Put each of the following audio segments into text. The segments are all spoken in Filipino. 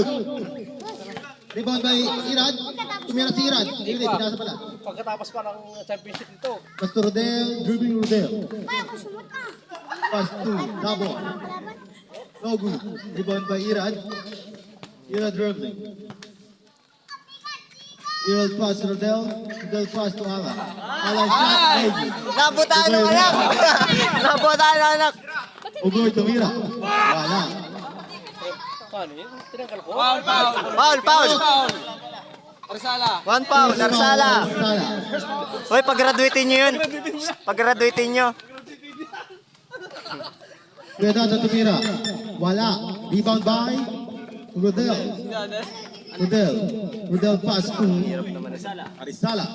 good. Rebound by Irad. Tumira si Irad. Hindi, pinasa pala. Pagkatapos pa ng championship dito. Pass to Rodel. Dribbling Rodel. Pass to Dabo. No good. Rebound by Irad. Irad dribbling. Irad pass to Rodel. Rodel pass to Alan. Alan shot. Nabutaan ng anak! Nabutaan ng anak! Ugoy tumira. Wala. Paano yun? Tinanggal ko. Foul! Arsala. 1 foul, Arsala. Arsala. Hoy, pag-graduatein nyo yun. Pag-graduatein nyo. Piedad tumira. Wala. Rebound by Rodel. Rodel pass to Arisala.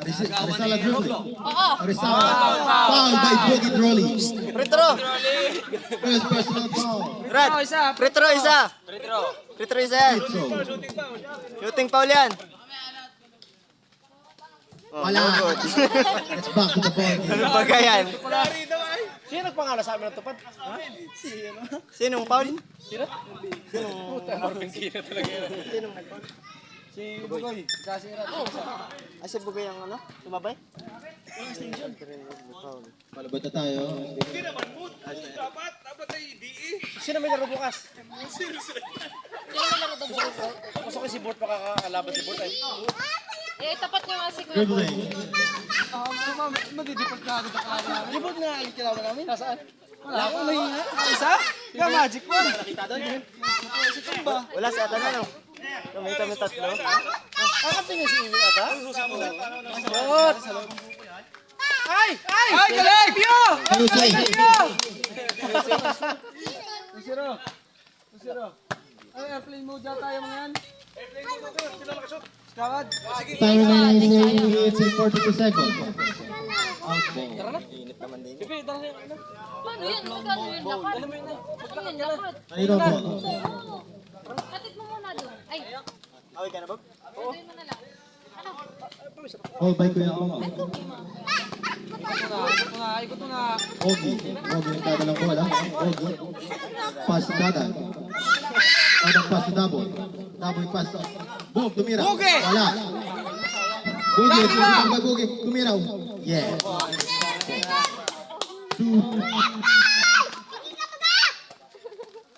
Arisala dribbling. Arisala. Foul by Boogie Drolly. Retro. First personal foul. Red. Retro isa. Retro isa yan. So, Shooting foul yan. wala. Let's back to the ball. Ano ba yan? Sino nagpangala sa amin ng tupad? Sinong foul? Sino? Marvin Kina talaga yun. Sinong nag-foul? Si Bugoy. Kasi Rad. Ay, si Bugay ang ano? Tumabay? Malabot na tayo. Sino may laro bukas? Gusto ko si Bort makakalaban si Bort ay. Eh, tapat niyo nga si Kuya. Dribbling. Madidipot na agad ang kalaban namin. Di Bort nga ang kailangan namin? Nasaan? Wala akong nahinga. Isa? Ka magic pa. Wala si Ata na, no? Kami kami tatlo. Kakatingin si Iwi ata? Bot! Ay! Galing! Pio! Lucy. Zero. Ay, airplane mode yata yung mga yan. Airplane mode doon. Sino nakashoot? Skawad. Time remaining 8 minutes and 42 seconds. Pipi, dala na yung ano. Paano yun? Magkano yun? Lakad? Ano yun? Lakad? Kanino po? Oo. Katid mo muna doon. Ay, Away ka na, Bob? gawin mo na lang. Ano? Hold by Kuya Oma. Ikot mo na. Ogi. Ogi yung dadalang bola. Ogi. Pass to Dadan. Dadan pass to Dabo. Dabo yung pass to... Boom! Tumira. Ogi! Wala. Ogi. Tumira by Ogi. Tumira. Yeah. Two.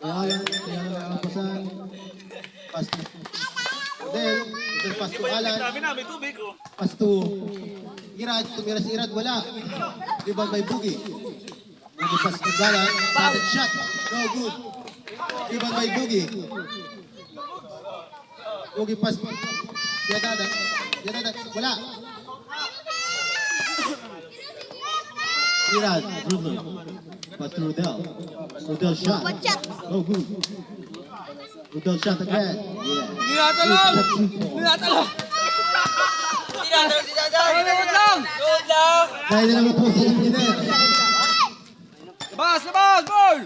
Ayan. Ayan. Pasan. Pass to... Rodel. Rodel pass to Alan. Pass to... Irad, tumira si Irad, wala. Rebound by Boogie. Boogie pass to Galan. Batted shot. No good. Rebound by Boogie. Boogie pass. Yadadan. Wala. Irad, dribbling. Pass to Rodel. Rodel shot. No good. Rodel shot again. Yeah. Hindi natalong! Load lang! Dahil na naman po si Engineer. Labas! Ball!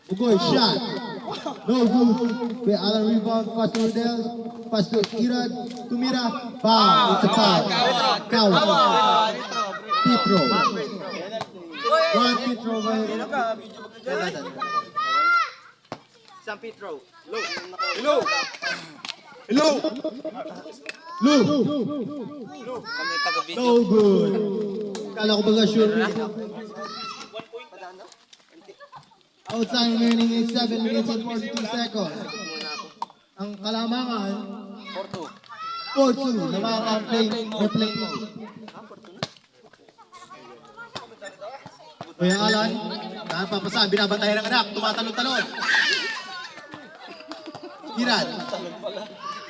Ugoy, shot. No good. Kaya Alan rebound. Pass to Rodel. Pass to Irad. Tumira. Foul. It's a foul. Kawad. Free throw. One free throw by Dadan. Isang pit throw. Hello. Kami taga-video. No good. Kala ko baga sure. Outside remaining is 7 minutes and 42 seconds. Ang kalamangan 4-2 na makaka-play replay mode. Kuya Alan, napapasahan, binabantayan ng anak, tumatalon-talon.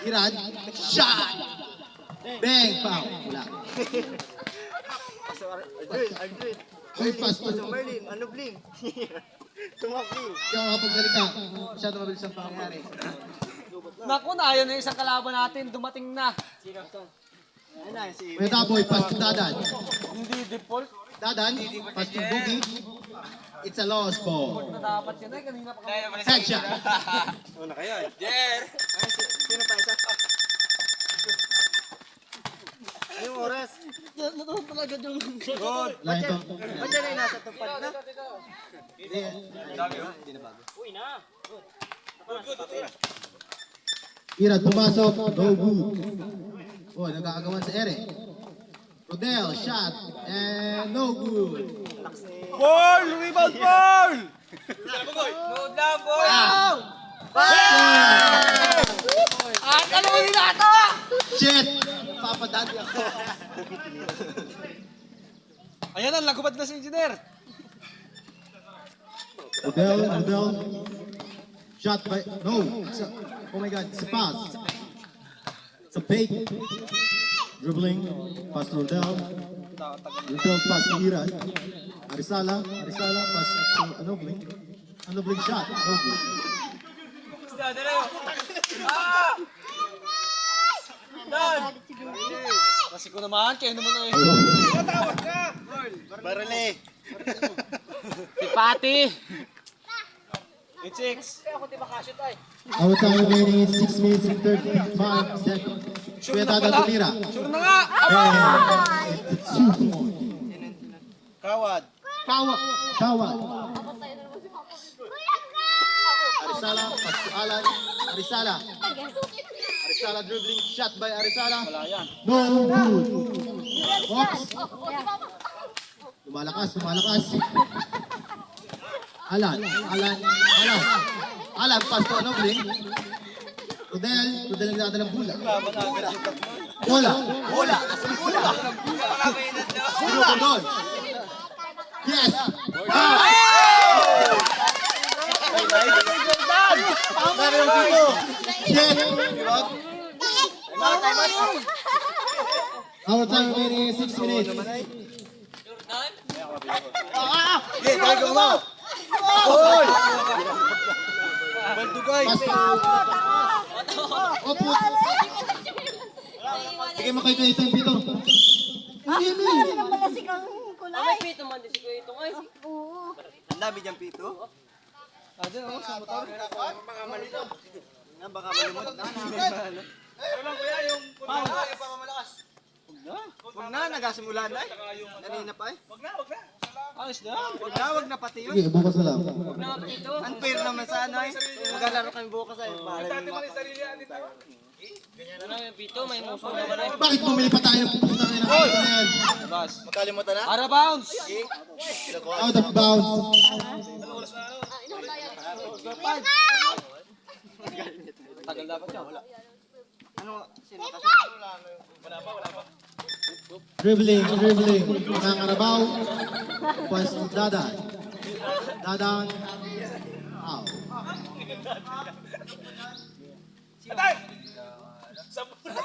Irad, shot! Bang! Foul! Wala. Aldrin. Uy, pass to. Merlin, ano bling? Tumabling. Hindi ako makapagsalita. Masyado mabilis ang pangyayari. Naku, ayaw na isang kalaban natin. Dumating na. Ayun na, si... Kuya Daboy, pass to Dadan. Hindi default. Dadan, pass to Boogie. It's a loss ball. Na dapat yan ay kanina pa kami. Headshot. Una kayo eh. Jer! Sino pa isa? Anong oras? Natutunan talaga yung... Good. Line to. Ba't yan ay nasa tupad na? Hindi. Hindi na bago. Irad pumasok, no good. Oh, nag-aagawan sa ere. Rodel, shot, and no good. Ball! Rebound ball! Good lang, boy! Ano mo ginagawa? Shit! Papadali ako. Ayan na, lagubad na si Engineer. Rodel. Shot by, no. Oh my God, it's a pass. It's a fake. Dribbling, pass to Rodel. Rodel pass to Irad. Arisala, pass to Anobling shot. No good. Kasi ko naman, kayo naman eh. Barale. Si Pati. It's 6. Our time remaining is 6 minutes and 35 seconds. Kuya Dadal tumira. Sure na nga! And it's a 2-point. Kawad. Kawad. Arisala, pass to Alan. Arisala dribbling, shot by Arisala. Wala yan. No good. Oops. Lumalakas. Alan, pass to Anobling. Rodel nagdadalang bola. Bola. Pinuko doon. Yes! Shit! Our time remaining is 6 minutes. Baldugay! Opo. Sige mo kayo ito yung pito. Hindi, Ay, pito man din si Kuya itong ay. Ang dami diyang pito. Diyan ako sa motor. Baka malumot. Baka malumot na. Ano lang kuya yung pamamalakas. Huwag na, nagasimula na eh. Kanina pa eh. Huwag na. Ayos na. Huwag na pati yun. sige, bukas na lang. Unfair naman sa ano eh. Maglalaro kami bukas eh. Ano yung pito? May muso naman ay. Bakit bumili pa tayo ng putang ina ng na yan? Makalimutan na? Para bounce! Out of bounds. Tagal dapat yan, wala. Ano? Sino kasi? Wala pa. Dribbling. Nangarabaw. Pass to Dadan. Out.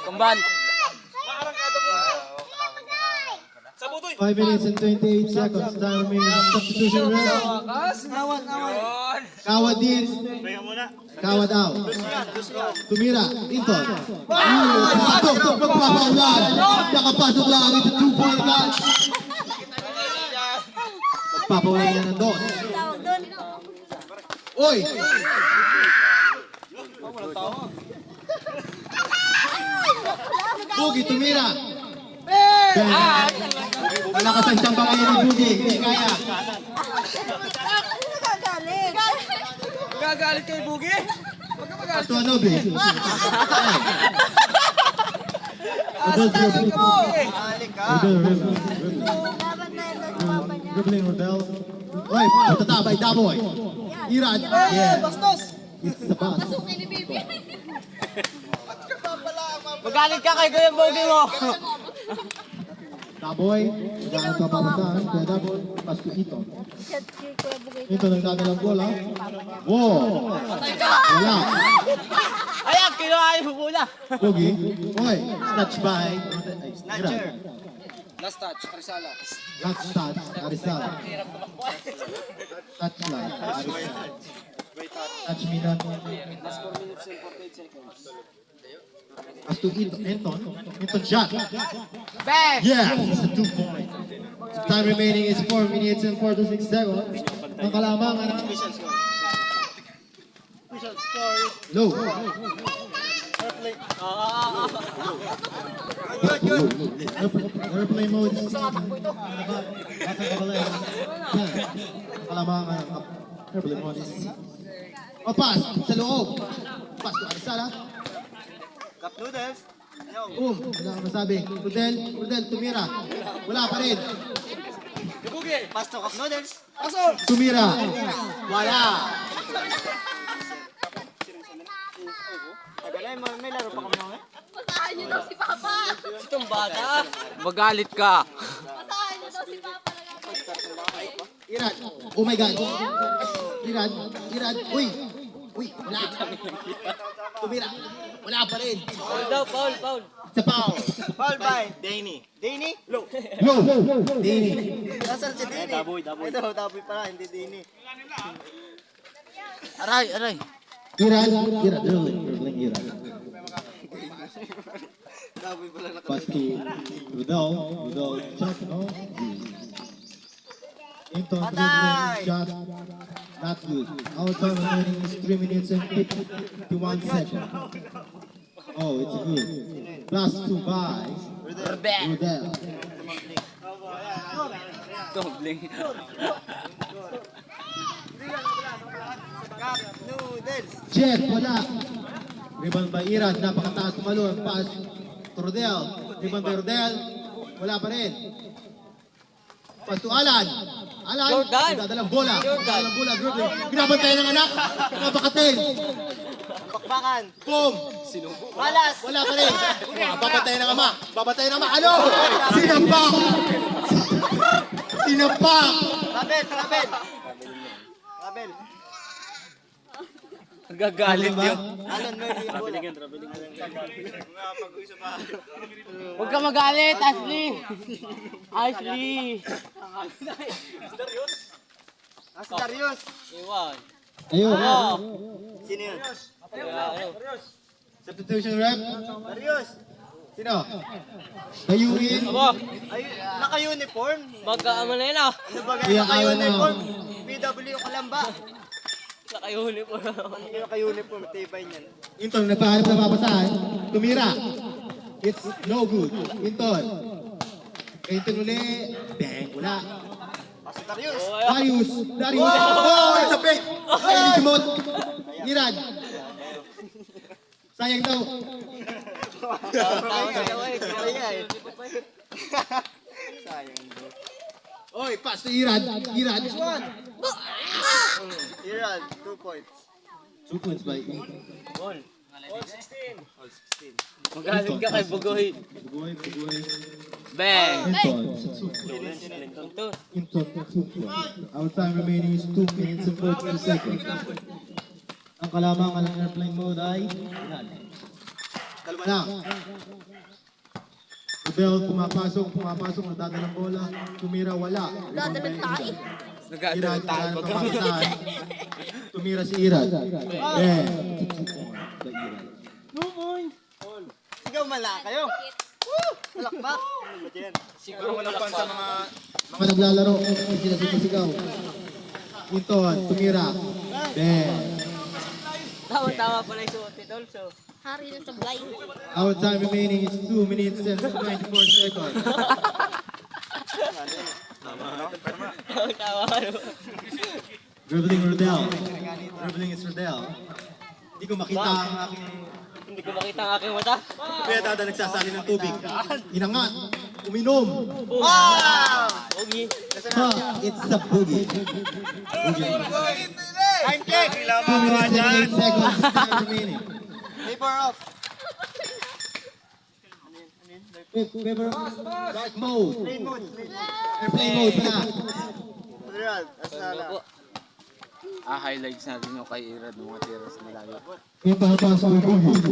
Kumban. 5 minutes and 28 seconds. Time remaining. Substitution rest. Kawad din. Kawad out. Tumira. Inton. Magpapaulan. Nakapasok lang ito 2-point gun. Magpapaulan niya ng dos. Oy! Bugi, tumira. Ben. Malakas ang siyang bangay ni Bugi. Hindi kaya. Magagalit kay Bugi? Pasto Anobi. Dribbling Rodel. Oy, matatabay, Daboy. Irad. Yeah. It's the boss. Magalit ka kay Kuya Bogi mo. Daboy. Nagkaan pa papataan. Kaya Daboy. Pass to Ito. Ito nagdadalang bola. Wow. Wala. Ayan, kinuha yung bola. Bugi. Oy, snatch by. Snatcher. Last touch, Arisala. Last touch. Arisala. Touch lang. Arisala. Touch me not. Last 4 minutes and 48 seconds. Pass to Ito. Anton shot. Bang! Yeah, it's a 2-point. Time remaining is 4 minutes and 46 seconds. Ang kalamangan ng low. Airplane mode. Kalamangan ng airplane mode is... O pass sa loob. Pass to Arisala. Cup noodles. Yo. Wala kang masabi. Rodel, tumira. Wala pa rin. Pasto cup noodles. Tumira. Wala. Tagalay, may laro pa kami ngayon. Masahan niyo daw si Papa. Itong bata. Magalit ka. Masahan niyo daw si Papa. Irad. Oh my God. Irad. Uy, wala. Tumira. Wala pa rin. Paul. Sa foul. Foul by Danny. Danny? Low. Low. Dini. Nasaan si Danny? Daboy. Ito, daboy pala, hindi Danny. Aray. Irad. Dribbling Irad. Daboy pala na. Pass to Rodel. Shot. No. Into dribbling shot. Not good. Our time remaining is 3 minutes and 51 seconds. Oh, it's good. Plus 2 by Rodel. Dobling. Cup noodles. Check, wala. Rebound by Irad, napakataas tumalon. Pass to Rodel. Rebound by Rodel. Wala pa rin. Pass to Alan. Jordan. Idadalang bola. Dribbling. Binabantayan ng anak. Napakatin. Bakbakan. Boom. Malas. Wala pa rin. Babantayan ng ama. Ano? Sinampak. Rabel. Nagagalit yun. Alan, may yung bola. Huwag ka magalit, Ashley. Si Darius. Iwan. Ayun. Sino yun? Substitution rep. Darius. Sino? Kayuin. Ay, naka-uniform. Magkaama na yun ah. Ano ba Iya, naka-uniform? PW ko lang ba? Nakayuli po na. Ano yung naka-uniform? Tibay niyan. Inton, nagpahanap na papasahan. Tumira. It's no good. Inton. Uli. Bang. Wala. Paso Darius. Darius. Oh, it's a fake. Ayun, Simot. Irad. Sayang daw. Sayang bro. Oy, pass to Irad. Iran, 2 points. 2 points by Magalit ka kay Bugoy. Bugoy. Bang! Inton, 2 points. Our time remaining is 2 minutes and 42 seconds. Ang kalamangan ng airplane mode ay dalawa na. Rodel, pumapasok, nadadalang bola. Tumira, wala. Dadalhin tayo. Irad, wala na papasahan. Tumira si Irad. Sigaw mala kayo. Malakpak. Ano ba yan? Siguro wala pa sa mga... Mga naglalaro, hindi sila sumasigaw. Inton, tumira. Tama pala yung suot nito also. Hari na sa blay. Our time remaining is 2 minutes and 24 seconds. Tama. Dribbling Rodel. Dribbling is Rodel. Hindi ko makita ang aking... Hindi ko makita ang aking mata. Kaya dada nagsasali ng tubig. Inangat. Uminom. Wow! Ogi. Ha, it's a boogie. Time check! 2 minutes and 8 seconds. Time remaining. Paper off. Paper, dark mode. Play mode. Airplane mode na. Real, asala. Highlights natin yung kay Irad ng mga tira sa malayo. Yung papasok ng boogie.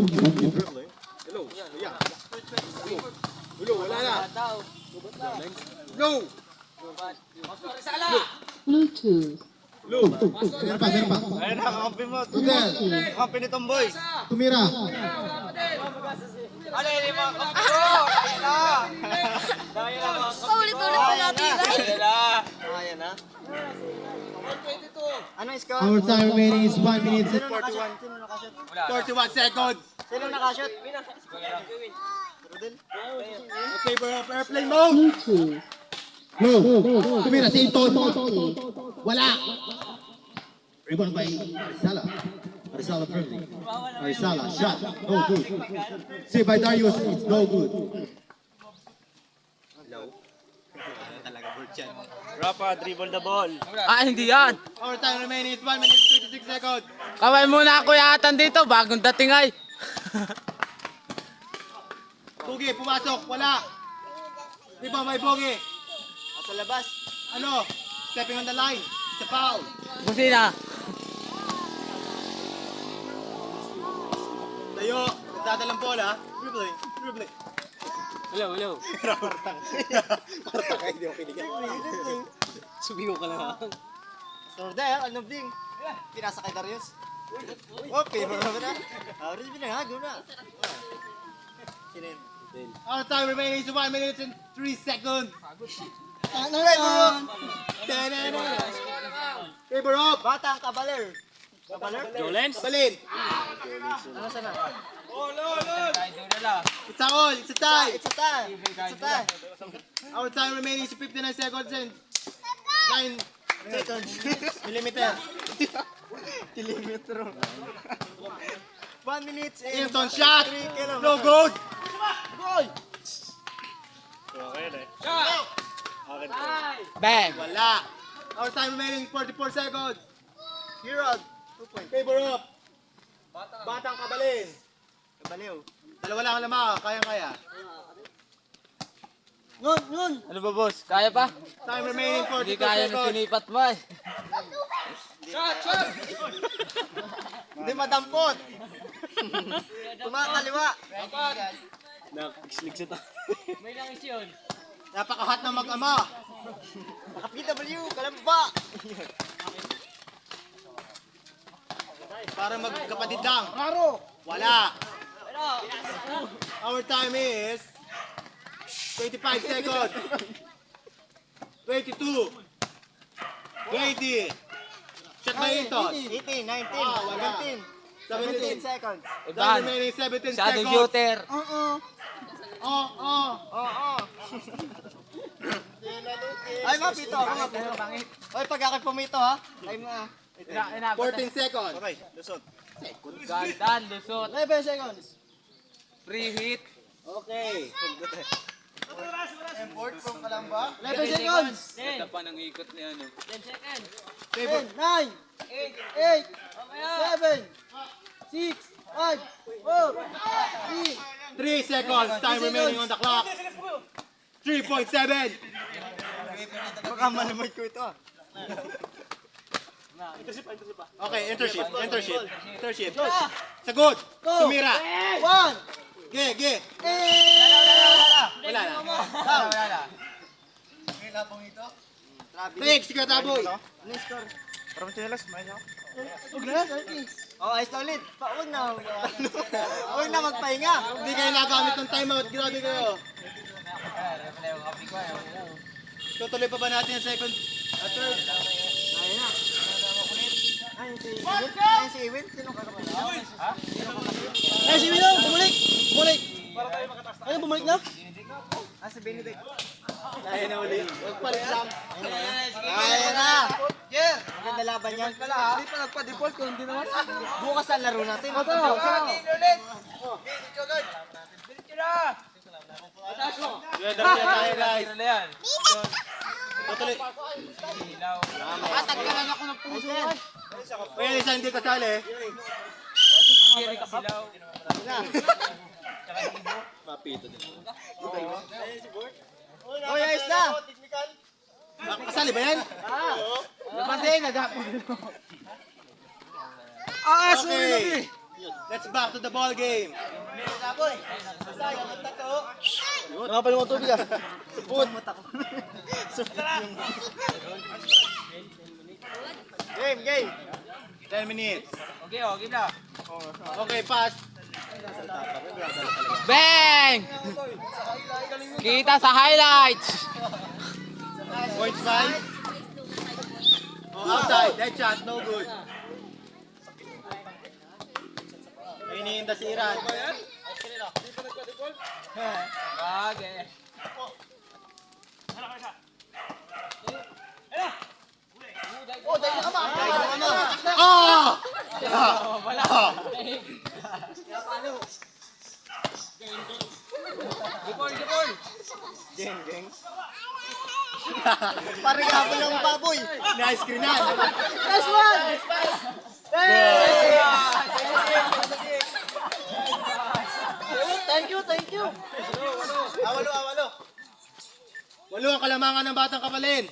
Meron pa. Ayun na, kakampi mo. Rodel, Kakampi ni Tomboy. tumira. Ano yun yung mga kampi ko? Ayun na. Paulit-ulit pa natin. Ayan na. Anong score? Our time remaining is 1 minute and 41. Sino nakashot? 41 seconds. Sino nakashot? Rodel? Paper of airplane mode. Go. Tumira si Inton. Wala. Rebound by Sala. Arizala friendly. Arizala, shot, no good. Saved by Darius, it's no good. Talaga, bird yan. Rafa, dribble the ball. Ah, hindi yan. Overtime remaining, it's 1 minute 36 seconds. Kaway muna ako yatan dito, bagong dating ay. Bogi, pumasok, wala. Di ba may Bogi? Sa labas. Ano? Stepping on the line. It's a foul. Busina. Tayo, nagdadalang bola. Dribbling, dribbling. Hello. Marta ka, hindi mo kinigan. Sumigaw ka lang. Sordel, ano ding? Pinasa kay Darius. Okay, marami na. Rin na, go na. Sinin. Our time remaining is 1 minute and 3 seconds. Favor up. Batang Kabaler. Jolens? Kabalin. Ano sana? It's a all. It's a tie. It's a tie. It's a tie. Our time remaining is 59 seconds and 9 seconds. Millimeter. Millimeter. 1 minute. Hilton shot. No good. Goal. Bang. Wala. Our time remaining 44 seconds. Herald. 2 points. Favor up. Batang Kabalin. Kabaliw. Dalawa lang ang lama. Kaya-kaya. Ano ba, boss? Kaya pa? Time remaining 44 Hindi kaya ng seconds. sinipat mo eh. Hindi madampot. Tumakaliwa. Napakahat ng mag-ama. Maka-PW, kalamba. Para magkapatid lang. Wala. Our time is 25 seconds. 22. 20. Shot by Hilton. 18, 19, 17 seconds. Iban. Time remaining 17 Shadow seconds. shooter. Ay, mapito ako, mapito. Oy, pag ako pumito ha. Time na. 14 seconds. Okay, lusot. Gandan, lusot. 11 seconds. Free hit. Okay. Import from Kalamba. 11 seconds. Ganda pa ng ikot ni ano. 10, 9, 8, 7, 6, 5, 4, 3 seconds. Time remaining on the clock. 3.7. Baka malamay ko ito ah. Okay, internship. Sagot. Tumira. 1. Ge. Wala na. Next, sige taboy. Ano score? Parang tinelas, may ako. Huwag na. Oh, ayos na ulit. Huwag na. Huwag na magpahinga. Hindi kayo nagamit ng timeout. Grabe kayo. Tutuloy pa ba natin yung second at third? Ayun na. Ayun si Ewin. Sino kakapit? Ayun si Ewin. Bumalik. Ayun, bumalik na? Si Benedict. Ayun na ulit. Magpalit lang. Ayun na. Yeah. Maganda laban yan. Hindi pa nagpa-default kung hindi naman. Bukas ang laro natin. Ito. Ulit. Tayo guys. Tutuloy. Patagkalan ako ng pusin. Kaya isa hindi kasali. Mapito din. Oh, ayos na. Kasali ba yan? Napantay na dapat. Okay. Let's back to the ball game. Nakapalo mo tubig ah. Supot. Game. 10 minutes. Okay na. Okay, pass. Bang! Kita sa highlights. Points 5. Oh, outside. That shot, no good. May iniinda si Iran. Bagay. Oh! Geng, geng. Parang habol ng baboy. Nice screen na. Last one! Thank you, thank you. Awalo. Walo ang kalamangan ng batang kapalin.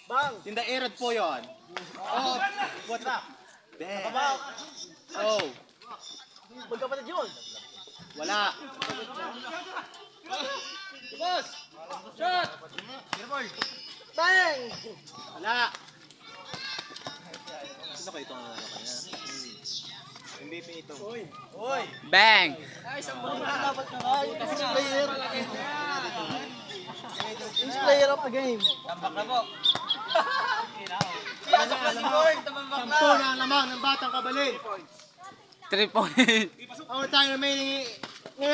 Bang! Tinda Erad po yon. Oh, what up? Kabaw. Oh, Magkapatid yun. wala. Boss! Shot! Bang! Wala. Sino kayo itong ano kanya? MVP ito. Uy! Bang! Dapat ka nga. Best player. Best player of the game. Tambak na po. Sampo na ang lamang ng batang kabalin. 3 point. Our time remaining 8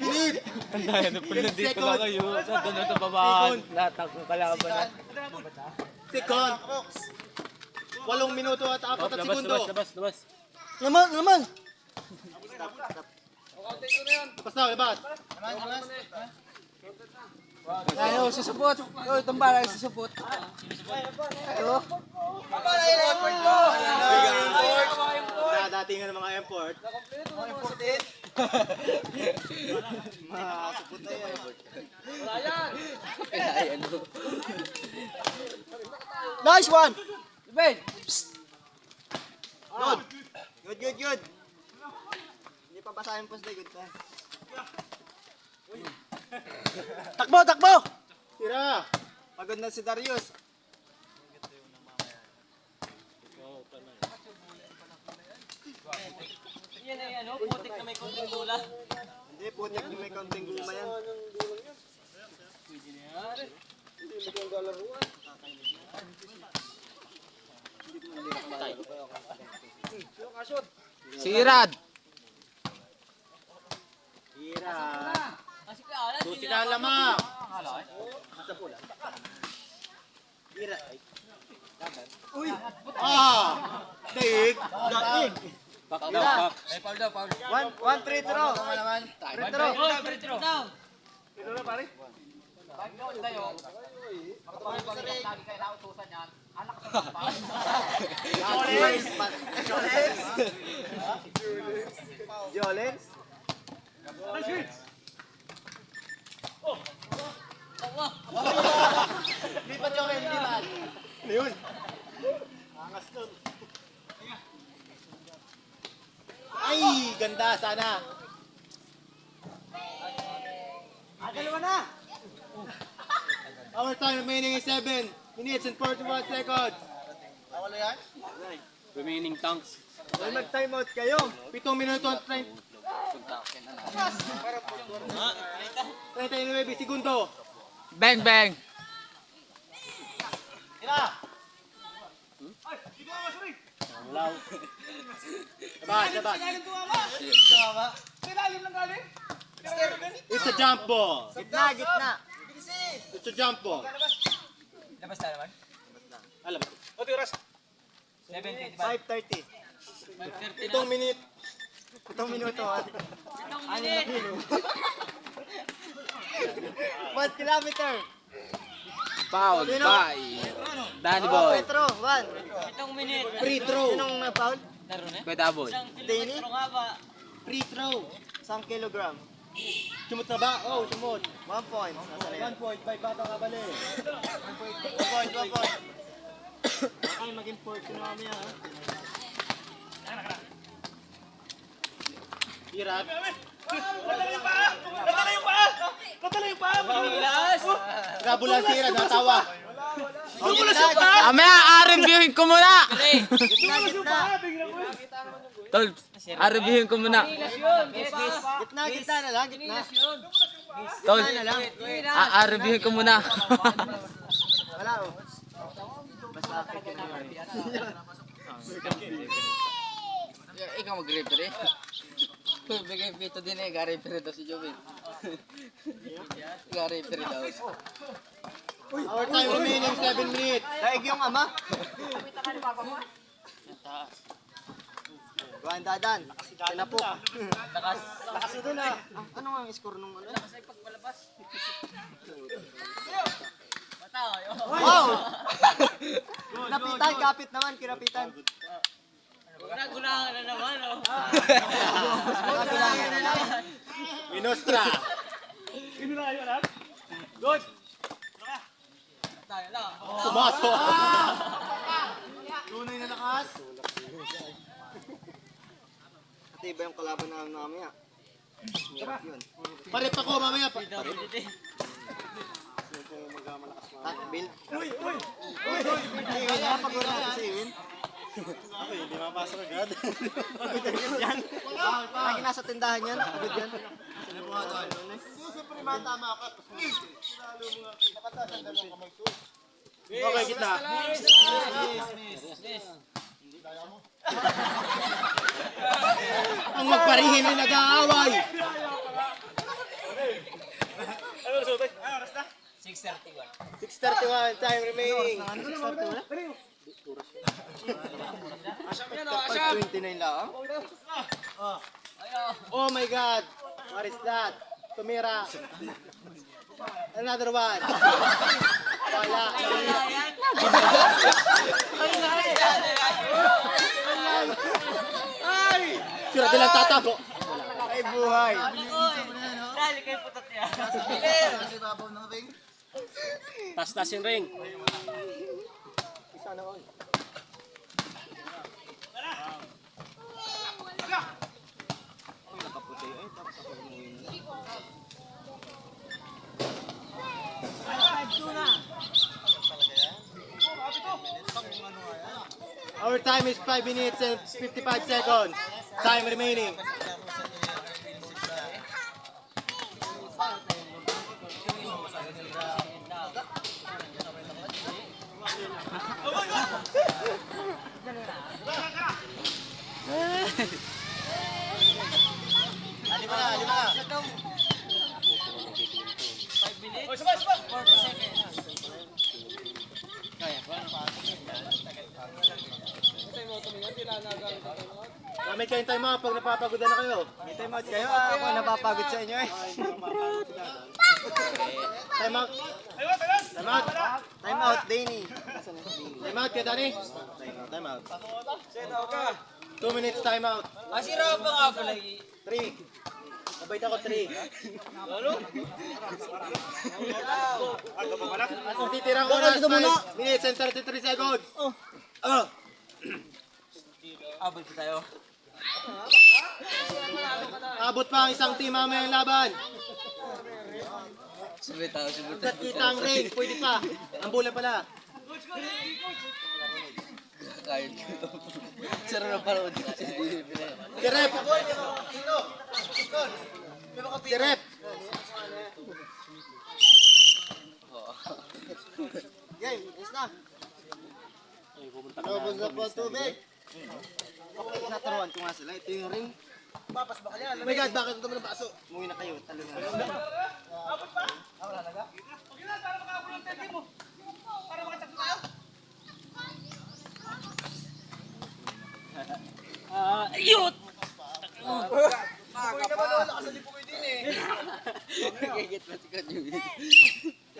minutes. Ang dahil na pala dito Second. lang kayo. Sa doon na babahan. Lahat ng kalaban na. Second. 8 minuto at 4 segundo. Labas. Naman! Basta, labas. Ayaw, susupot. Oh, tumbala, susupot. Ayaw. Datingan ng mga import. Masupot na yan. Nice one! Ben! Good. Hindi pa basahin po sa good pa. Takbo! Tira. Pagod na si Darius. Yan ay ano, putik na may konting gula. Hindi, putik na may kaunting guma yan. Si Irad. Tira. Kasi kaya, Susi na ang lamang. Tira. Daig. One free throw. Free throw. free throw. Jolens. Lipat yung lipat. Yun. Ay, ganda sana. Dalawa na. Our time remaining is 7 minutes and 41 seconds. Wala yan? Remaining tanks. May mag-time out kayo. 7 minuto at 39 segundo. Bang! Labas. It's a jump ball. Gitna. It's a jump ball. Labas na naman. Alam mo. 5:30. 7 minute. 7 minuto. Itong minute. 1 kilometer. Foul by Danny Boy. Petro, 1. Itong minute. Free throw. Sinong na-foul? Laro na? Kuya Daboy. Isang Daily? kilometro nga ba? Free throw. 1 kilogram. Sumot na ba? Oh, sumot. 1 point. Nasa na yan? 1 point by Batang Kabali. 1 point. Ay, maging port ko na kami ha. Irat. Pinilas! Gabulan si Irat. Natawa. Amaya, a-reviewin ko muna. Gitna. Tol, a-reviewin ko muna. Gitna na lang. Gitna. Tol, Gitna na lang. a-reviewin ko muna. Wala oh. Basta akin na lang. Ikaw mag-referee. Bigay pito din eh, ga-referee daw si Joven. Ga-referee daw. Our time remaining 7 minutes. Daig yung ama. Buwan dadan. Tinapok. Lakas doon ah. Ano nga ang score nung ano? Wow! Kinapitan, kapit naman, kinapitan. Gulangan na naman, oh. Kinapitan na naman. Minostra. Tayo lang. Pumasok. Tunay na lakas. Ito iba yung kalaban namin mamaya. Hirap yun. Parit ako mamaya. Build. Uy! Iwin na, pag wala natin si Iwin. Hindi mapasok agad. Yan. Lagi nasa tindahan yan. Agad yan. Siyempre matama ka. Okay, kita. Ang magparihin ay nag-aaway. 6:31 time remaining. 29 lang. Oh my God. What is that? Tumira. Another one. Wala. Sira din lang tatago. Ay buhay. Dali kayo putot niya. Tas yung ring. Our time is 5 minutes and 55 seconds. Time remaining. Gamit kayong time out pag napapagodan na kayo. May time out kayo. Ako napapagod sa inyo eh. Time out. Time out. Time out, Danny. Time out kaya Danny. Time out. 2 minutes time out. Asira pa nga pala. 3. Mabait ako 3. Ang titirang oras 5 minutes and 33 seconds. Abot pa tayo. Abot pa ang isang team mamaya ang laban. Sabi tayo, sabi Kat kita ang ring. Pwede pa. Ang bola pala. Kahit sira na parod. Si Rep. Si Rep. Game, is na. Nabos na po tubig. Naturuan ko nga sila. Ito yung ring. Oh my God, bakit ito mo ng baso? Umuwi na kayo. Talo na. Ayot!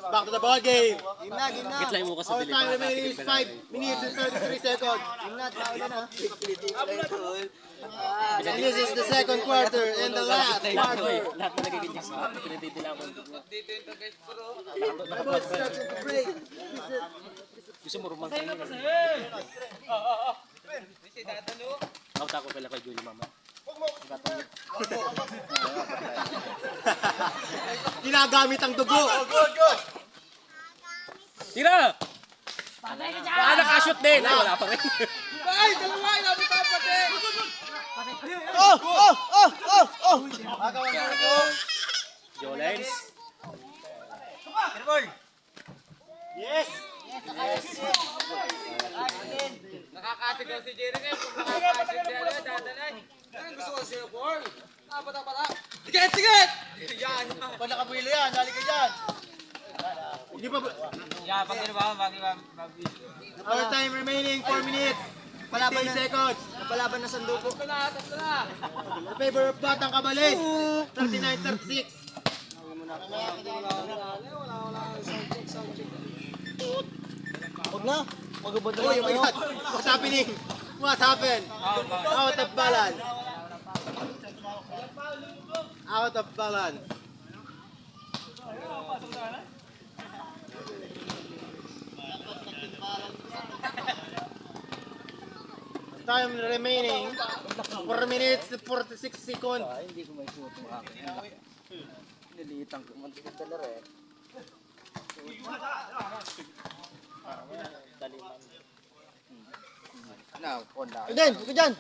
Back to the ball game. Game na, game na. Kitlay mo kasi Our time remaining is 5 minutes and 33 seconds. Game na, tawag na. And this is the second quarter and the last quarter. Lahat na nagiging sa pinatitila ko. Gusto mo rumang kayo. Nakauta ko pala kay Julie Mama. Ginagamit ang dugo. Tira! Baka nakashoot din. Ay, wala pa rin. Ay, dalawa! Inabot ang pati! Jolens. Yes. Nakakatigaw si Jerry ngayon. Kung nakakasip siya, dadalay. Anong gusto ko sa'yo, Paul? Pata. Tiket! Yan! Pag nakabilo yan, dali ka dyan. Hindi pa. Our time remaining 4 minutes. Palaban 10 seconds. Palaban na sanduko. In favor of Batang Kabalit. 39-36. Huwag na. Magubod na lang kayo. What's happening? What happened? Out of balance. Out of balance. Time remaining 4 minutes 46 seconds. Hindi ko may suot mo akin. Niliitang ko. Mantikit na rin. Now, on down. Again, ito dyan.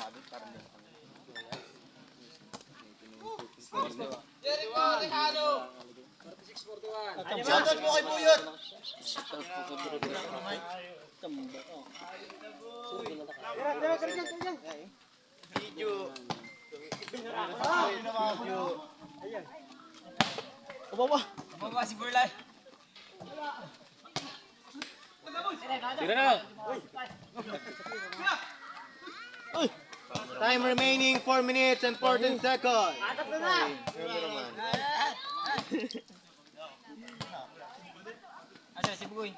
Shoutout mo kay Buyot. Video. Kabawa. Baba si Burlay. Time remaining 4 minutes and 14 seconds. Asa si Bugoy?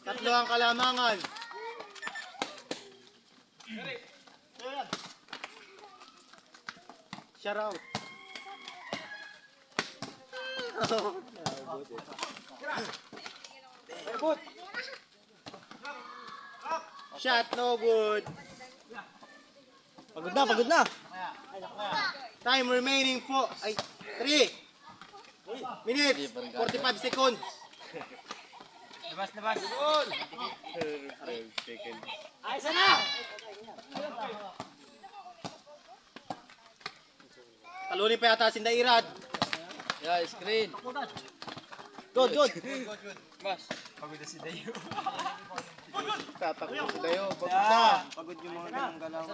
Tatlo ang kalamangan. Shout out. Shot no good. Pagod na, pagod na. Time remaining 3 minutes 45 seconds. Labas, labas. Talunin pa yata si Dairad. Yeah, screen. Good, good. Bas. Pagod na si Dayo. Tatakbo si Dayo. Pagod na. Pagod yung mga ganong galaw.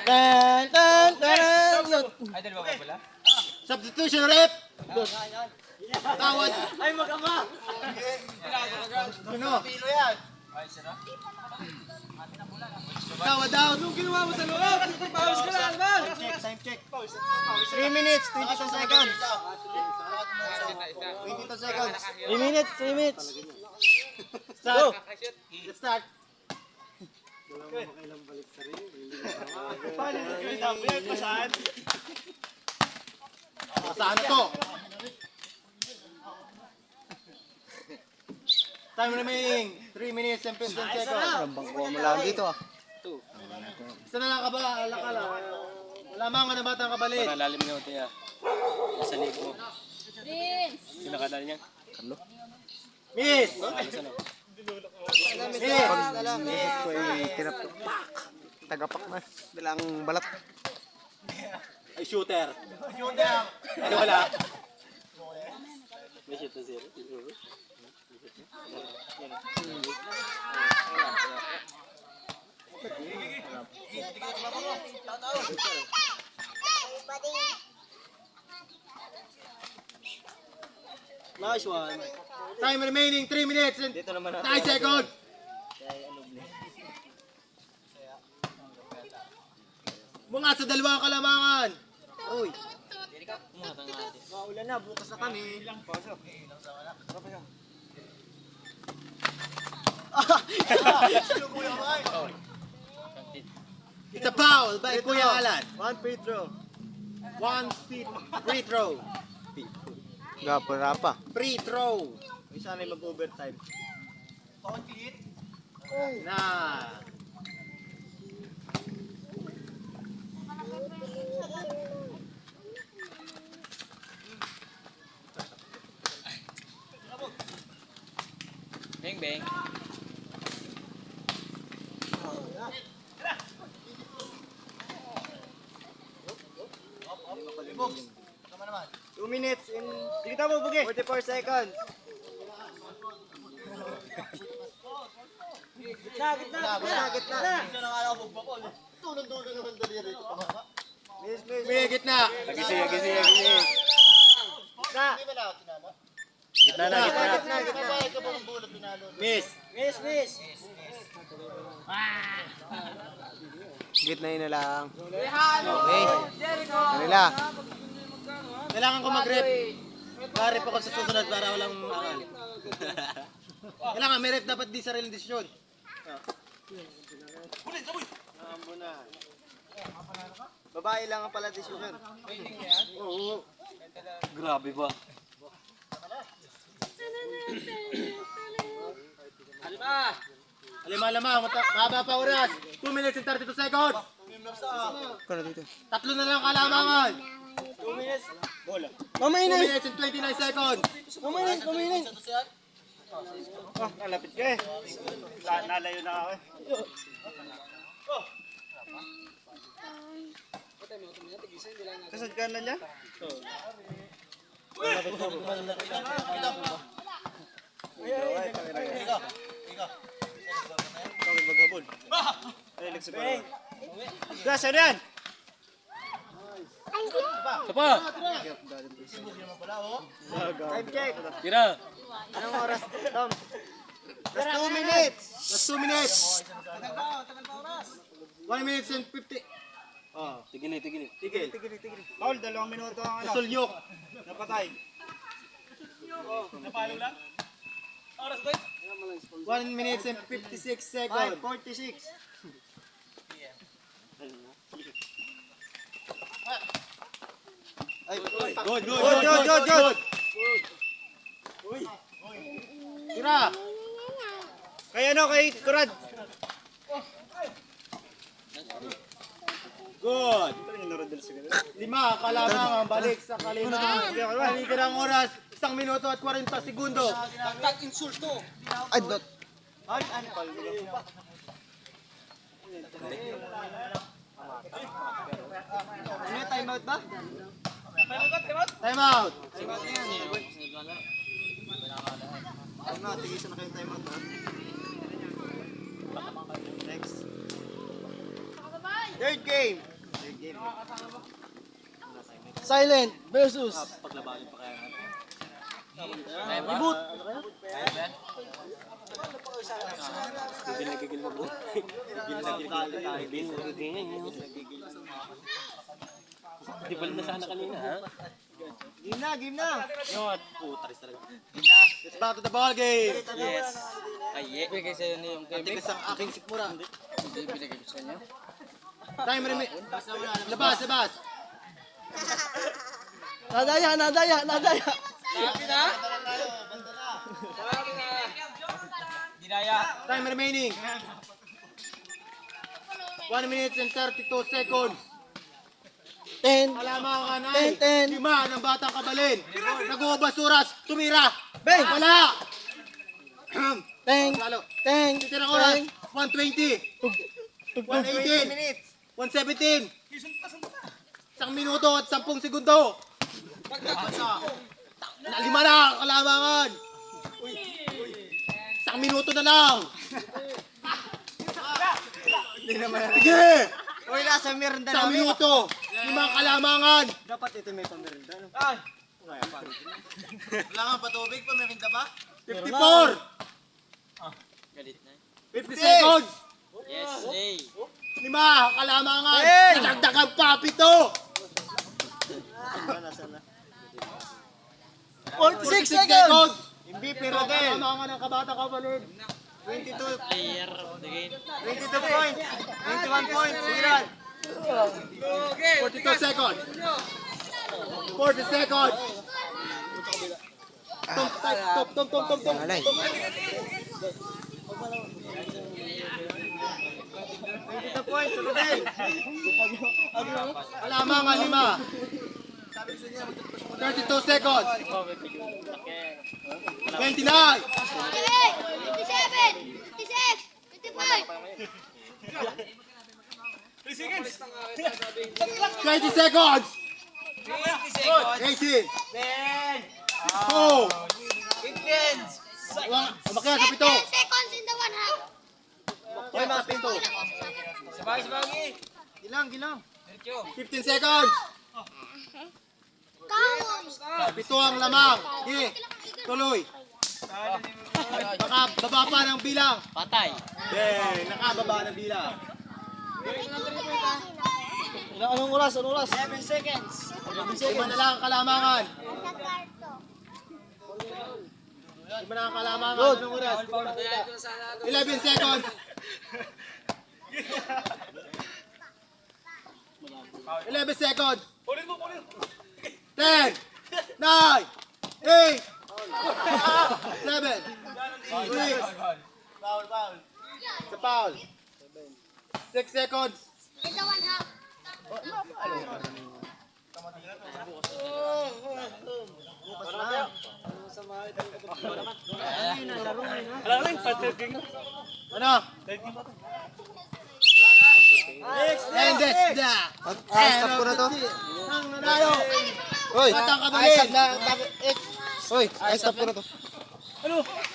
Tan, tan, tan. Ay, dalawa ka pala? Substitution rep. Tawad. Ay, mag-ama! Ano? Ay, sana? Tawad down. Anong ginawa mo sa loob? Pawis ka lang, man! Time check. 3 minutes, 22 seconds. 22 seconds. 3 minutes, 3 minutes. Start. Let's start. Saan to? Time remaining 3 minutes and 15 seconds. Bangko mo lang dito ah. Isa na lang ka ba? Alakala. Wala mga na Batang Kabalit. Lalim niya ito ya. Nasa lig mo. Prince! Sinakadal niya. Miss! Miss ko ay tinapak. Tagapak na. Bilang balat. Ay, shooter. Shooter. Ay, wala. May shoot na zero. Nice one. Time remaining 3 minutes and 9 seconds. Mga sa dalawang kalamangan. Uy. Maulan na, bukas na kami. It's a foul by Kuya Alan. One free throw. Free throw. Gapa-rapa. Free throw. Isa na mag-overtime. Na. Bang, bang. Two minutes in... Dito mo, Bugi. 44 seconds. Gitna. May gitna. Agisi. Gitna. Gitna na, gitna. Miss. Gitna yun na lang. Okay. Kanila. Kailangan ko mag-rep. Mag-rep ako sa susunod para walang angal. Kailangan, may rep dapat di sariling desisyon. Ambo na. Babae lang ang pala desisyon. Oo. Grabe ba? Alima, mahaba pa oras. 2 minutes and 32 seconds. Tatlo na lang kalamangan. 2 minutes. Bola. 2 minutes and 29 seconds. 2 minutes. Oh, nalapit ka eh. Nalayo na ako eh. Kasad ka na niya? Kawin maghabol. Ay, nagsabay. Gas, ano yan? Sapa! Time check. Tira! Anong oras, Tom? Last 2 minutes. Last 2 minutes. 1 minute and 50. Oh, Tigil. tigil. Paul, 2 minuto ang ano. Nasulyok. Napatay. Napalo lang? Oras ba? 1 minute and 56 seconds. 46. Ay, good. Tira. Kay ano, kay Kurad. Good. 5, kalamangan, balik sa kalimangan. Nalitirang oras, 1 minuto at 40 segundo. Ay, dot. Ay, ano pala? Ano, time out ba? Time out. Tigisan na kayo time out, ha? Next. Third game. Silent versus paglabanin pa kaya natin. Reboot. Gigil na po. Di ba na sana kanina, ha? Game na. Yun. Putaris talaga. Let's back to the ball game. Yes. Ay, bigay sa'yo na yung Tigas ang aking sikmura. Hindi, binigay ko sa kanya. Time remit. Labas. Nadaya. Sabi na? Dinaya. Time remaining. 1 minute and 32 seconds. 10. Kalamangan ay 10. 5 ng batang kabalin. Nag-uubasuras. Tumira. Bang! Wala. 10. Lalo. 10. Titirang oras. 120. 118. 117. 1 minuto at 10 segundo. 5 na kalamangan. 1 minuto na lang. Sige. Uy, nasa merenda 1 minuto. 5 kalamangan. Dapat ito may pamerinda. No? Wala nga patubig pa, merinda ba? 54. Galit na. 50 seconds. Yes, hey. 5 kalamangan. Dagdagan pa 7. 46 seconds. MVP Rodel. Kalamangan ng kabata kabalin. 22 Player of the game. 22 points. 21 points. Siran. 42 seconds. 40 seconds. Tom. Alay. 22 points. Rodel. Kalamangan 5. 32 seconds. 29. 57, 56, 55. 20 seconds. 18. 2. 15! Umakyat sa 7. 10 seconds in the one half. Umakyat sa 7. Sabagi! Gilang. 15 seconds. Count. 7 ang lamang. Sige. Tuloy. Baka baba pa ng bilang. Patay. Nakababa ng bilang. Anong oras? 7 seconds. 5 na lang ang kalamangan. 5 na ang kalamangan. Anong oras? 11 seconds. 11 seconds. 10, 9, 8, 7, 6, sa foul. 6 seconds. Ito 1/2. Ano? And that's that. Stop ko na to. Ang nanalo. Hoy, Batang kabalik. Hoy, stop ko na to.